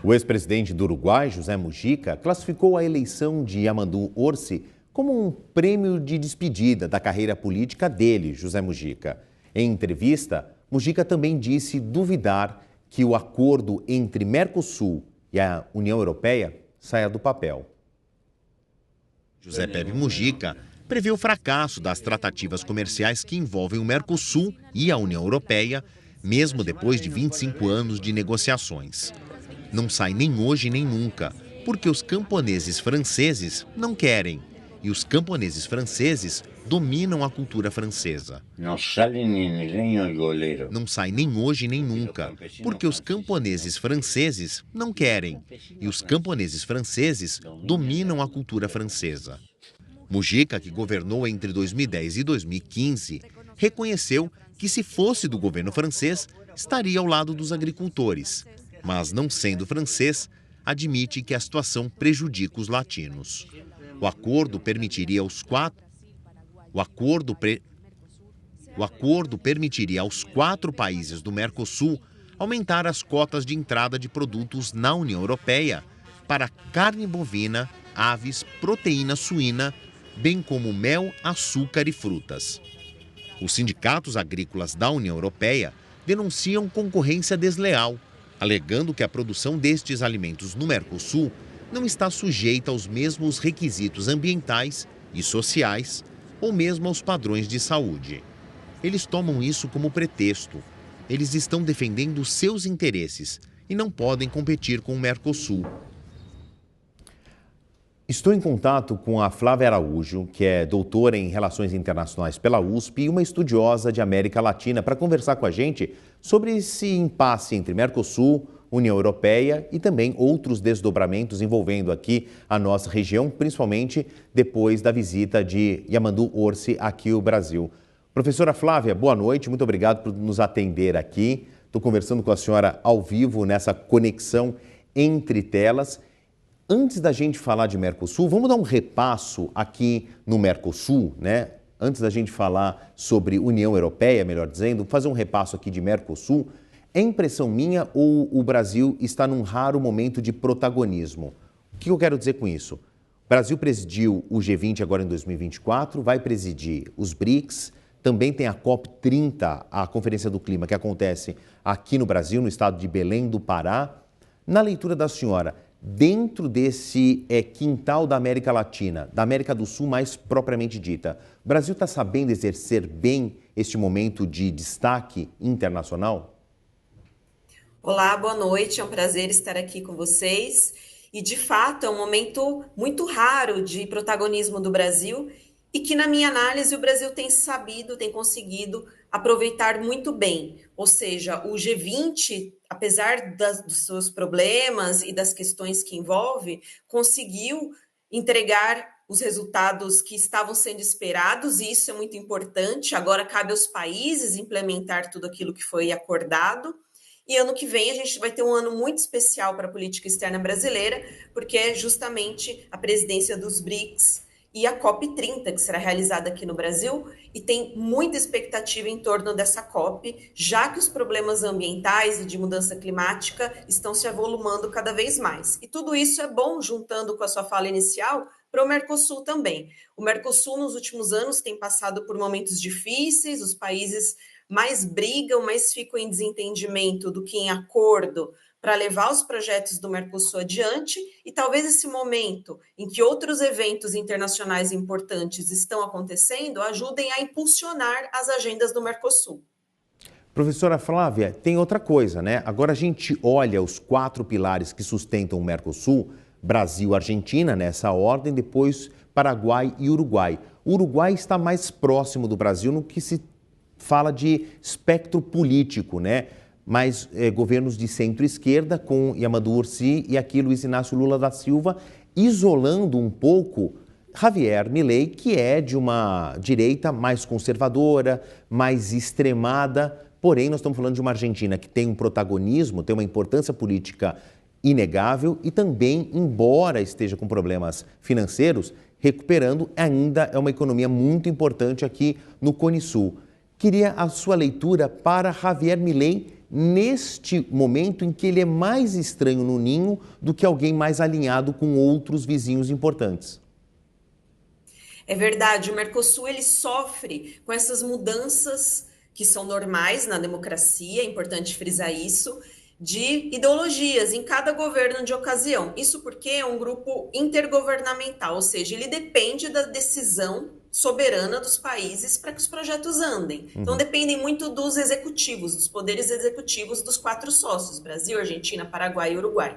O ex-presidente do Uruguai, José Mujica, classificou a eleição de Yamandu Orsi como um prêmio de despedida da carreira política dele, José Mujica. Em entrevista, Mujica também disse duvidar que o acordo entre Mercosul e a União Europeia saia do papel. José Pepe Mujica prevê o fracasso das tratativas comerciais que envolvem o Mercosul e a União Europeia, mesmo depois de 25 anos de negociações. Não sai nem hoje nem nunca, porque os camponeses franceses não querem. E os camponeses franceses dominam a cultura francesa. Não sai nem hoje nem nunca, porque os camponeses franceses não querem. E os camponeses franceses dominam a cultura francesa. Mujica, que governou entre 2010 e 2015, reconheceu que, se fosse do governo francês, estaria ao lado dos agricultores. Mas, não sendo francês, admite que a situação prejudica os latinos. O acordo permitiria aos quatro países do Mercosul aumentar as cotas de entrada de produtos na União Europeia para carne bovina, aves, proteína suína, bem como mel, açúcar e frutas. Os sindicatos agrícolas da União Europeia denunciam concorrência desleal, alegando que a produção destes alimentos no Mercosul não está sujeita aos mesmos requisitos ambientais e sociais ou mesmo aos padrões de saúde. Eles tomam isso como pretexto. Eles estão defendendo seus interesses e não podem competir com o Mercosul. Estou em contato com a Flávia Araújo, que é doutora em Relações Internacionais pela USP e uma estudiosa de América Latina, para conversar com a gente sobre esse impasse entre Mercosul, União Europeia e também outros desdobramentos envolvendo aqui a nossa região, principalmente depois da visita de Yamandu Orsi aqui ao Brasil. Professora Flávia, boa noite, muito obrigado por nos atender aqui. Estou conversando com a senhora ao vivo nessa conexão entre telas. Antes da gente falar de Mercosul, vamos dar um repasso aqui no Mercosul, né? Antes da gente falar sobre União Europeia, melhor dizendo, fazer um repasso aqui de Mercosul. É impressão minha ou o Brasil está num raro momento de protagonismo? O que eu quero dizer com isso? O Brasil presidiu o G20 agora em 2024, vai presidir os BRICS, também tem a COP30, a Conferência do Clima, que acontece aqui no Brasil, no estado de Belém do Pará. Na leitura da senhora, dentro desse quintal da América Latina, da América do Sul mais propriamente dita, o Brasil está sabendo exercer bem este momento de destaque internacional? Olá, boa noite, é um prazer estar aqui com vocês. E, de fato, é um momento muito raro de protagonismo do Brasil e que, na minha análise, o Brasil tem conseguido aproveitar muito bem. Ou seja, o G20, apesar dos seus problemas e das questões que envolve, conseguiu entregar os resultados que estavam sendo esperados, e isso é muito importante. Agora cabe aos países implementar tudo aquilo que foi acordado. E ano que vem a gente vai ter um ano muito especial para a política externa brasileira, porque é justamente a presidência dos BRICS e a COP30, que será realizada aqui no Brasil, e tem muita expectativa em torno dessa COP, já que os problemas ambientais e de mudança climática estão se avolumando cada vez mais. E tudo isso é bom, juntando com a sua fala inicial, para o Mercosul também. O Mercosul, nos últimos anos, tem passado por momentos difíceis, os países mais brigam, mais ficam em desentendimento do que em acordo para levar os projetos do Mercosul adiante, e talvez esse momento em que outros eventos internacionais importantes estão acontecendo ajudem a impulsionar as agendas do Mercosul. Professora Flávia, tem outra coisa, né? Agora a gente olha os 4 pilares que sustentam o Mercosul, Brasil, Argentina, nessa ordem, depois Paraguai e Uruguai. O Uruguai está mais próximo do Brasil no que se fala de espectro político, né? Mas governos de centro-esquerda, com Yamandu Orsi e aqui Luiz Inácio Lula da Silva, isolando um pouco Javier Milei, que é de uma direita mais conservadora, mais extremada. Porém, nós estamos falando de uma Argentina que tem um protagonismo, tem uma importância política inegável e também, embora esteja com problemas financeiros, recuperando, ainda é uma economia muito importante aqui no Cone Sul. Queria a sua leitura para Javier Milei neste momento em que ele é mais estranho no ninho do que alguém mais alinhado com outros vizinhos importantes? É verdade, o Mercosul ele sofre com essas mudanças que são normais na democracia, é importante frisar isso, de ideologias em cada governo de ocasião. Isso porque é um grupo intergovernamental, ou seja, ele depende da decisão soberana dos países para que os projetos andem. Então dependem muito dos executivos, dos poderes executivos dos 4 sócios, Brasil, Argentina, Paraguai e Uruguai.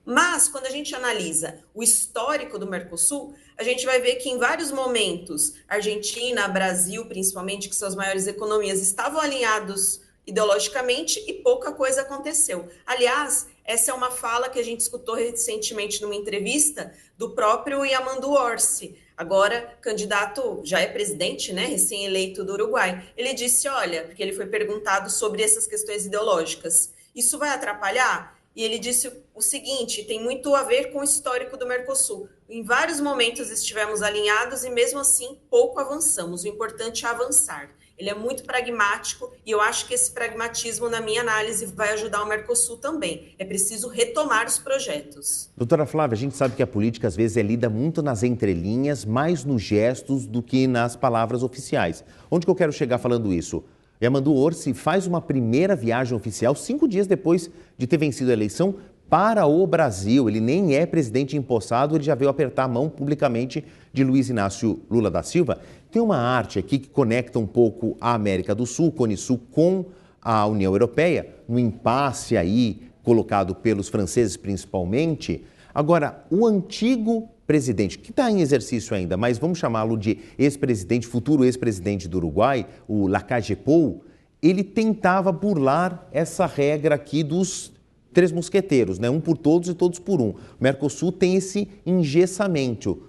Mas, quando a gente analisa o histórico do Mercosul, a gente vai ver que em vários momentos, Argentina, Brasil, principalmente, que são as maiores economias, estavam alinhados ideologicamente e pouca coisa aconteceu. Aliás, essa é uma fala que a gente escutou recentemente numa entrevista do próprio Yamandu Orsi, agora candidato, já é presidente, né, recém-eleito do Uruguai. Ele disse, olha, porque ele foi perguntado sobre essas questões ideológicas, isso vai atrapalhar? E ele disse o seguinte, tem muito a ver com o histórico do Mercosul. Em vários momentos estivemos alinhados e mesmo assim pouco avançamos. O importante é avançar. Ele é muito pragmático e eu acho que esse pragmatismo, na minha análise, vai ajudar o Mercosul também. É preciso retomar os projetos. Doutora Flávia, a gente sabe que a política às vezes é lida muito nas entrelinhas, mais nos gestos do que nas palavras oficiais. Onde que eu quero chegar falando isso? Yamandu Orsi faz uma primeira viagem oficial 5 dias depois de ter vencido a eleição para o Brasil. Ele nem é presidente empossado, ele já veio apertar a mão publicamente de Luiz Inácio Lula da Silva. Tem uma arte aqui que conecta um pouco a América do Sul, Cone Sul, com a União Europeia, no impasse aí colocado pelos franceses principalmente. Agora, o antigo presidente, que está em exercício ainda, mas vamos chamá-lo de ex-presidente, futuro ex-presidente do Uruguai, o Lacalle Pou, ele tentava burlar essa regra aqui dos 3 mosqueteiros, né? Um por todos e todos por um. O Mercosul tem esse engessamento.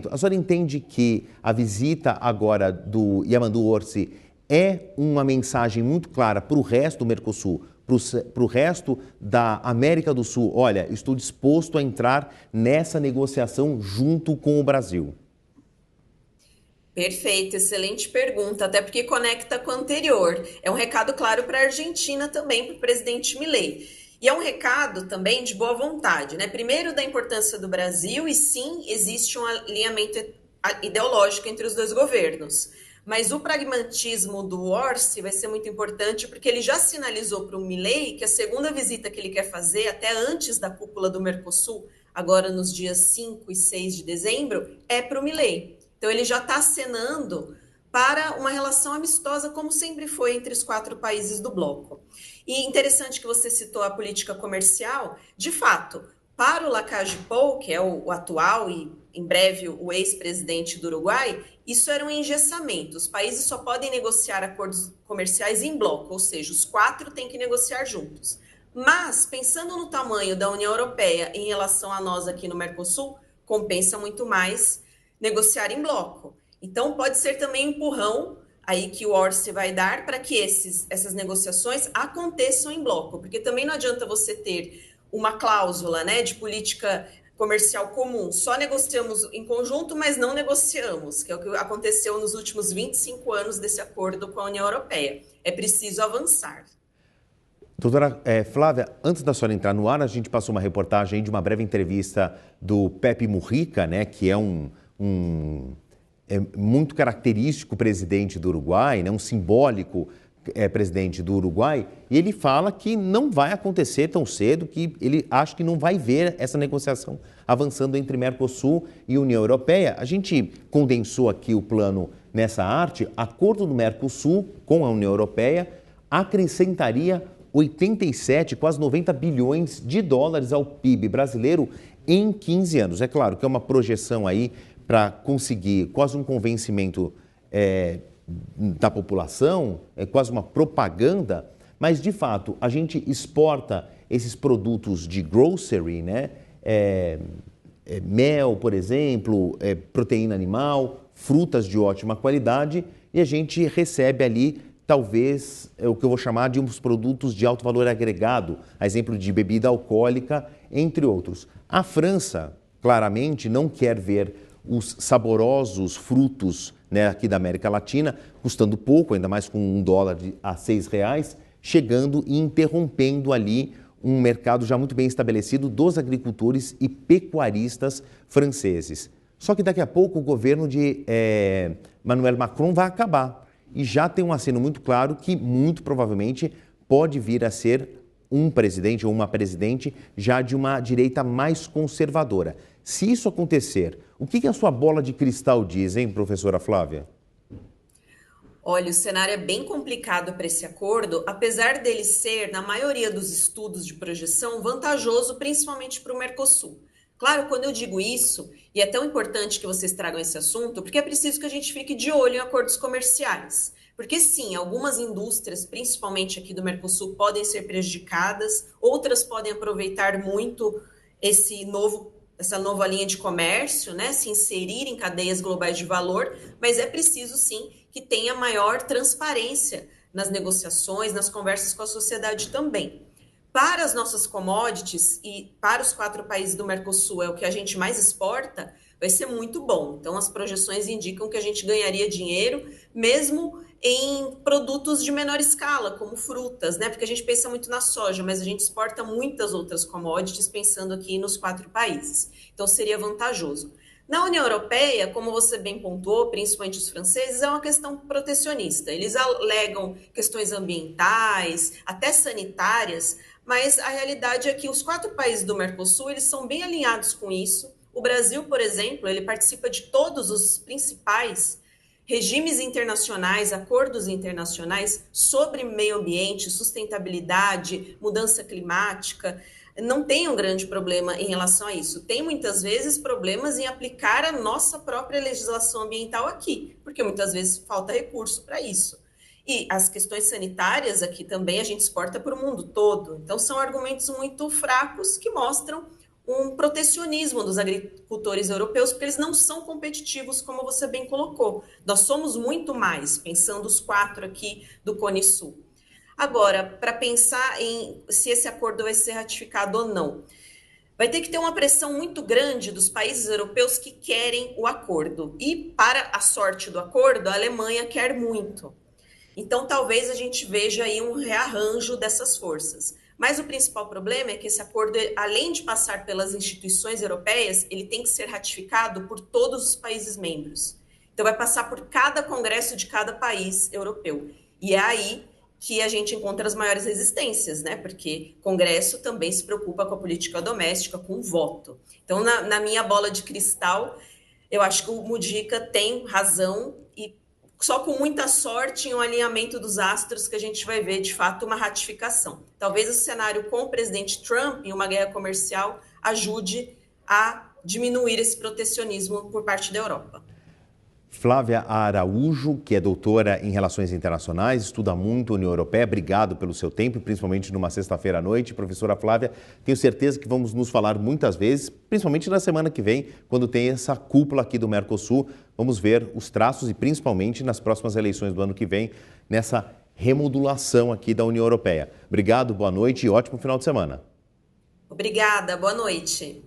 A senhora entende que a visita agora do Yamandu Orsi é uma mensagem muito clara para o resto do Mercosul, para o resto da América do Sul? Olha, estou disposto a entrar nessa negociação junto com o Brasil. Perfeito, excelente pergunta, até porque conecta com o anterior. É um recado claro para a Argentina também, para o presidente Milei. E é um recado também de boa vontade, né? Primeiro, da importância do Brasil, e sim, existe um alinhamento ideológico entre os 2 governos. Mas o pragmatismo do Orsi vai ser muito importante porque ele já sinalizou para o Milei que a segunda visita que ele quer fazer, até antes da cúpula do Mercosul, agora nos dias 5 e 6 de dezembro, é para o Milei. Então ele já está acenando para uma relação amistosa, como sempre foi entre os 4 países do bloco. E interessante que você citou a política comercial. De fato, para o Lacalle Pou, que é o atual e em breve o ex-presidente do Uruguai, isso era um engessamento. Os países só podem negociar acordos comerciais em bloco, ou seja, os 4 têm que negociar juntos. Mas, pensando no tamanho da União Europeia em relação a nós aqui no Mercosul, compensa muito mais negociar em bloco. Então, pode ser também um empurrão aí que o Orsi vai dar para que essas negociações aconteçam em bloco, porque também não adianta você ter uma cláusula, né, de política comercial comum. Só negociamos em conjunto, mas não negociamos, que é o que aconteceu nos últimos 25 anos desse acordo com a União Europeia. É preciso avançar. Doutora Flávia, antes da senhora entrar no ar, a gente passou uma reportagem aí de uma breve entrevista do Pepe Mujica, né, que é muito característico presidente do Uruguai, né, um simbólico presidente do Uruguai, e ele fala que não vai acontecer tão cedo, que ele acha que não vai ver essa negociação avançando entre Mercosul e União Europeia. A gente condensou aqui o plano nessa arte. Acordo do Mercosul com a União Europeia acrescentaria 87, quase 90 bilhões de dólares ao PIB brasileiro em 15 anos. É claro que é uma projeção aí para conseguir quase um convencimento da população, é quase uma propaganda, mas de fato a gente exporta esses produtos de grocery, né? Mel, por exemplo, proteína animal, frutas de ótima qualidade, e a gente recebe ali talvez o que eu vou chamar de uns produtos de alto valor agregado, a exemplo de bebida alcoólica, entre outros. A França, claramente, não quer ver os saborosos frutos, né, aqui da América Latina, custando pouco, ainda mais com $1 a R$6, chegando e interrompendo ali um mercado já muito bem estabelecido dos agricultores e pecuaristas franceses. Só que daqui a pouco o governo de Emmanuel Macron vai acabar e já tem um aceno muito claro que muito provavelmente pode vir a ser um presidente ou uma presidente já de uma direita mais conservadora. Se isso acontecer, o que a sua bola de cristal diz, hein, professora Flávia? Olha, o cenário é bem complicado para esse acordo, apesar dele ser, na maioria dos estudos de projeção, vantajoso principalmente para o Mercosul. Claro, quando eu digo isso, e é tão importante que vocês tragam esse assunto, porque é preciso que a gente fique de olho em acordos comerciais. Porque sim, algumas indústrias, principalmente aqui do Mercosul, podem ser prejudicadas, outras podem aproveitar muito essa nova linha de comércio, né, se inserir em cadeias globais de valor, mas é preciso sim que tenha maior transparência nas negociações, nas conversas com a sociedade também. Para as nossas commodities e para os 4 países do Mercosul, é o que a gente mais exporta, vai ser muito bom. Então, as projeções indicam que a gente ganharia dinheiro, mesmo em produtos de menor escala, como frutas, né? Porque a gente pensa muito na soja, mas a gente exporta muitas outras commodities, pensando aqui nos 4 países. Então, seria vantajoso. Na União Europeia, como você bem pontuou, principalmente os franceses, é uma questão protecionista. Eles alegam questões ambientais, até sanitárias, mas a realidade é que os 4 países do Mercosul, eles são bem alinhados com isso. O Brasil, por exemplo, ele participa de todos os principais regimes internacionais, acordos internacionais sobre meio ambiente, sustentabilidade, mudança climática. Não tem um grande problema em relação a isso. Tem muitas vezes problemas em aplicar a nossa própria legislação ambiental aqui, porque muitas vezes falta recurso para isso. E as questões sanitárias aqui também a gente exporta para o mundo todo. Então são argumentos muito fracos que mostram um protecionismo dos agricultores europeus, porque eles não são competitivos, como você bem colocou. Nós somos muito mais, pensando os 4 aqui do Cone Sul. Agora, para pensar em se esse acordo vai ser ratificado ou não, vai ter que ter uma pressão muito grande dos países europeus que querem o acordo. E, para a sorte do acordo, a Alemanha quer muito. Então, talvez a gente veja aí um rearranjo dessas forças. Mas o principal problema é que esse acordo, além de passar pelas instituições europeias, ele tem que ser ratificado por todos os países membros. Então, vai passar por cada congresso de cada país europeu. E é aí que a gente encontra as maiores resistências, né? Porque o Congresso também se preocupa com a política doméstica, com o voto. Então, na minha bola de cristal, eu acho que o Mujica tem razão e só com muita sorte em um alinhamento dos astros que a gente vai ver, de fato, uma ratificação. Talvez o cenário com o presidente Trump, em uma guerra comercial, ajude a diminuir esse protecionismo por parte da Europa. Flávia Araújo, que é doutora em Relações Internacionais, estuda muito a União Europeia. Obrigado pelo seu tempo, principalmente numa sexta-feira à noite. Professora Flávia, tenho certeza que vamos nos falar muitas vezes, principalmente na semana que vem, quando tem essa cúpula aqui do Mercosul. Vamos ver os traços e principalmente nas próximas eleições do ano que vem, nessa remodulação aqui da União Europeia. Obrigado, boa noite e ótimo final de semana. Obrigada, boa noite.